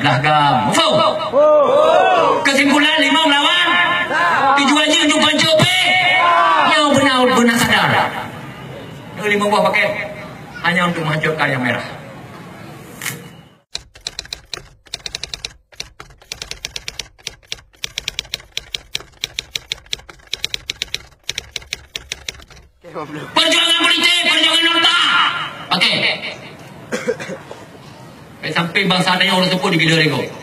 belakang. Mufau. Kesimpulan 5 melawan. Dijual je untuk pancuk pek. Yang benar-benar sadar. 5 buah paket hanya untuk menghancurkan yang merah. Perjuangan politik, perjuangan nota. Okey. Sampai bangsa ada yang orang sebut di video rego.